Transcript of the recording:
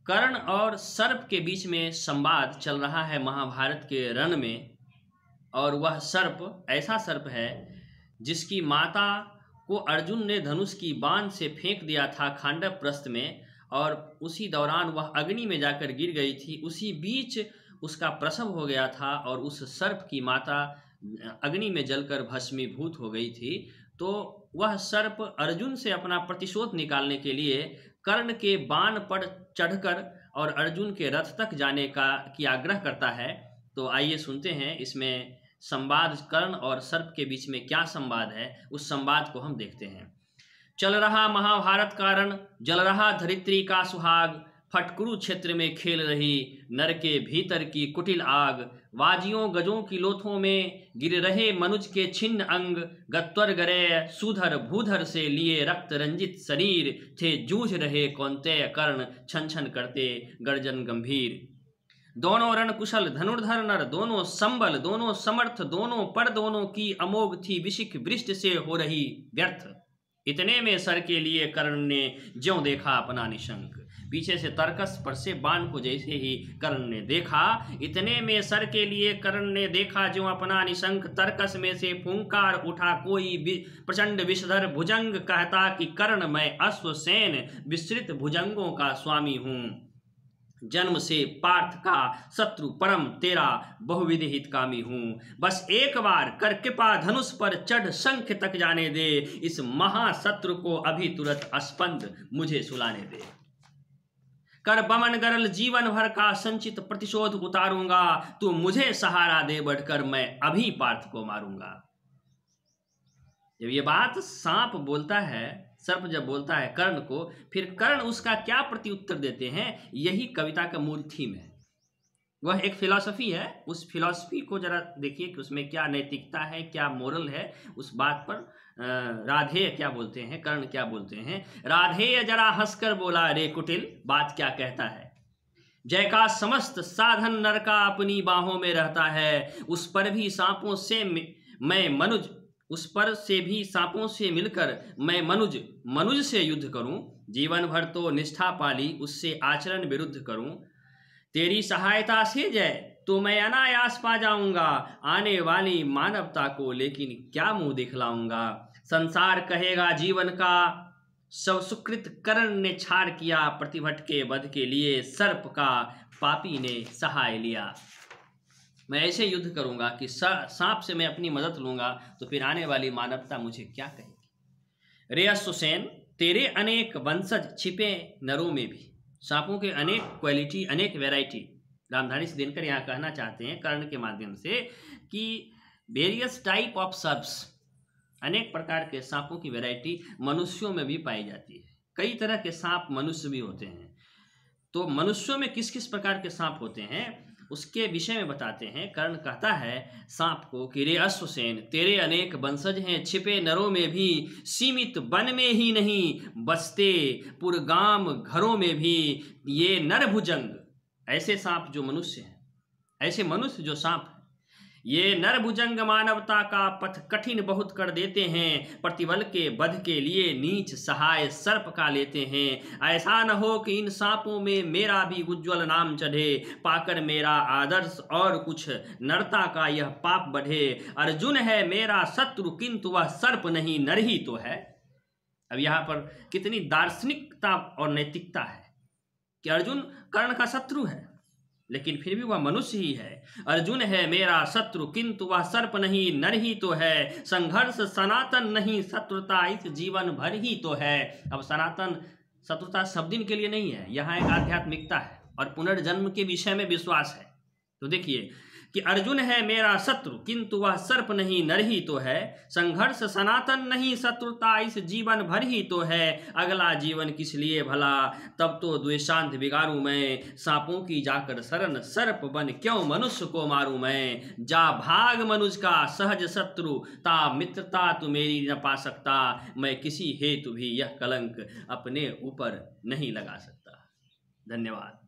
कर्ण और सर्प के बीच में संवाद चल रहा है महाभारत के रण में। और वह सर्प ऐसा सर्प है जिसकी माता को अर्जुन ने धनुष की बाण से फेंक दिया था खांडव प्रस्थ में, और उसी दौरान वह अग्नि में जाकर गिर गई थी। उसी बीच उसका प्रसव हो गया था और उस सर्प की माता अग्नि में जलकर भस्मीभूत हो गई थी। तो वह सर्प अर्जुन से अपना प्रतिशोध निकालने के लिए कर्ण के बाण पर चढ़कर और अर्जुन के रथ तक जाने की आग्रह करता है। तो आइए सुनते हैं इसमें संवाद, कर्ण और सर्प के बीच में क्या संवाद है, उस संवाद को हम देखते हैं। चल रहा महाभारत का रण, जल रहा धरित्री का सुहाग, फट कुरुक्षेत्र में खेल रही नर के भीतर की कुटिल आग। वाजियों गजों की लोथों में गिर रहे मनुज के छिन्न अंग, गत्वर गरे सुधर भूधर से लिए रक्त रंजित शरीर, थे जूझ रहे कौन्तेय कर्ण छन छन करते गर्जन गंभीर। दोनों रण कुशल धनुर्धर नर, दोनों संबल दोनों समर्थ, दोनों पर दोनों की अमोघ थी विशिख वृष्ट से हो रही व्यर्थ। इतने में सर के लिए कर्ण ने ज्यों देखा अपना निशंक। पीछे से तर्कस पर से बाण को जैसे ही कर्ण ने देखा, इतने में सर के लिए कर्ण ने देखा ज्यों अपना निशंक। तर्कस में से फूंकार उठा कोई प्रचंड विषधर भुजंग, कहता कि कर्ण मैं अश्वसेन विस्तृत भुजंगों का स्वामी हूँ। जन्म से पार्थ का शत्रु परम तेरा बहुविध हितकामी हूँ। बस एक बार कर कृपा धनुष पर चढ़ शंख तक जाने दे, इस महाशत्रु को अभी तुरंत स्पंद मुझे सुलाने दे। कर बमन गरल जीवन भर का संचित प्रतिशोध उतारूंगा, तू मुझे सहारा दे बढ़कर मैं अभी पार्थ को मारूंगा। जब ये बात सांप बोलता है, सर्प जब बोलता है कर्ण को, फिर कर्ण उसका क्या प्रत्युत्तर देते हैं, यही कविता का मूल थीम है। वह एक फिलॉसफी है, उस फिलॉसफी को जरा देखिए कि उसमें क्या नैतिकता है, क्या मोरल है। उस बात पर राधेय क्या बोलते हैं, कर्ण क्या बोलते हैं। राधेय जरा हंसकर बोला रे कुटिल, बात क्या कहता है। जय का समस्त साधन नर का अपनी बाहों में रहता है, उस पर भी सांपों से मैं मनुज, उस पर से भी सांपों से मिलकर मैं मनुज से युद्ध करूं। जीवन भर तो निष्ठा पाली, उससे आचरण विरुद्ध करूं। तेरी सहायता से जय तो मैं अनायास पा जाऊंगा, आने वाली मानवता को लेकिन क्या मुंह दिखलाऊंगा। संसार कहेगा जीवन का सब सुकृत कर्ण ने छाड़ किया, प्रतिभट के वध के लिए सर्प का पापी ने सहाय लिया। मैं ऐसे युद्ध करूंगा कि सांप से मैं अपनी मदद लूंगा, तो फिर आने वाली मानवता मुझे क्या कहेगी। रे अश्वसेन तेरे अनेक वंशज छिपे नरों में भी। सांपों के अनेक क्वालिटी, अनेक वैरायटी रामधारी से दिनकर यहाँ कहना चाहते हैं कर्ण के माध्यम से कि वेरियस टाइप ऑफ सर्प्स, अनेक प्रकार के सांपों की वैरायटी मनुष्यों में भी पाई जाती है। कई तरह के सांप मनुष्य भी होते हैं। तो मनुष्यों में किस किस प्रकार के सांप होते हैं उसके विषय में बताते हैं। कर्ण कहता है सांप को कि रे अश्वसेन तेरे अनेक वंशज हैं, छिपे नरों में भी, सीमित वन में ही नहीं बसते पुरगाम घरों में भी। ये नरभुजंग, ऐसे सांप जो मनुष्य हैं, ऐसे मनुष्य जो सांप हैं, ये नरभुजंग मानवता का पथ कठिन बहुत कर देते हैं। प्रतिबल के वध के लिए नीच सहाय सर्प का लेते हैं। ऐसा न हो कि इन सांपों में मेरा भी उज्ज्वल नाम चढ़े, पाकर मेरा आदर्श और कुछ नरता का यह पाप बढ़े। अर्जुन है मेरा शत्रु किंतु वह सर्प नहीं नर ही तो है। अब यहाँ पर कितनी दार्शनिकता और नैतिकता है कि अर्जुन कर्ण का शत्रु है लेकिन फिर भी वह मनुष्य ही है। अर्जुन है मेरा शत्रु किंतु वह सर्प नहीं नर ही तो है। संघर्ष सनातन नहीं शत्रुता इस जीवन भर ही तो है। अब सनातन शत्रुता सब दिन के लिए नहीं है, यहाँ एक आध्यात्मिकता है और पुनर्जन्म के विषय में विश्वास है। तो देखिए कि अर्जुन है मेरा शत्रु किंतु वह सर्प नहीं नर ही तो है। संघर्ष सनातन नहीं शत्रुता इस जीवन भर ही तो है। अगला जीवन किस लिए भला, तब तो द्वेषांत बिगाड़ू मैं। सांपों की जाकर शरण सर्प बन क्यों मनुष्य को मारूं मैं। जा भाग मनुज का सहज शत्रु ता मित्रता तू मेरी न पा सकता। मैं किसी हेतु भी यह कलंक अपने ऊपर नहीं लगा सकता। धन्यवाद।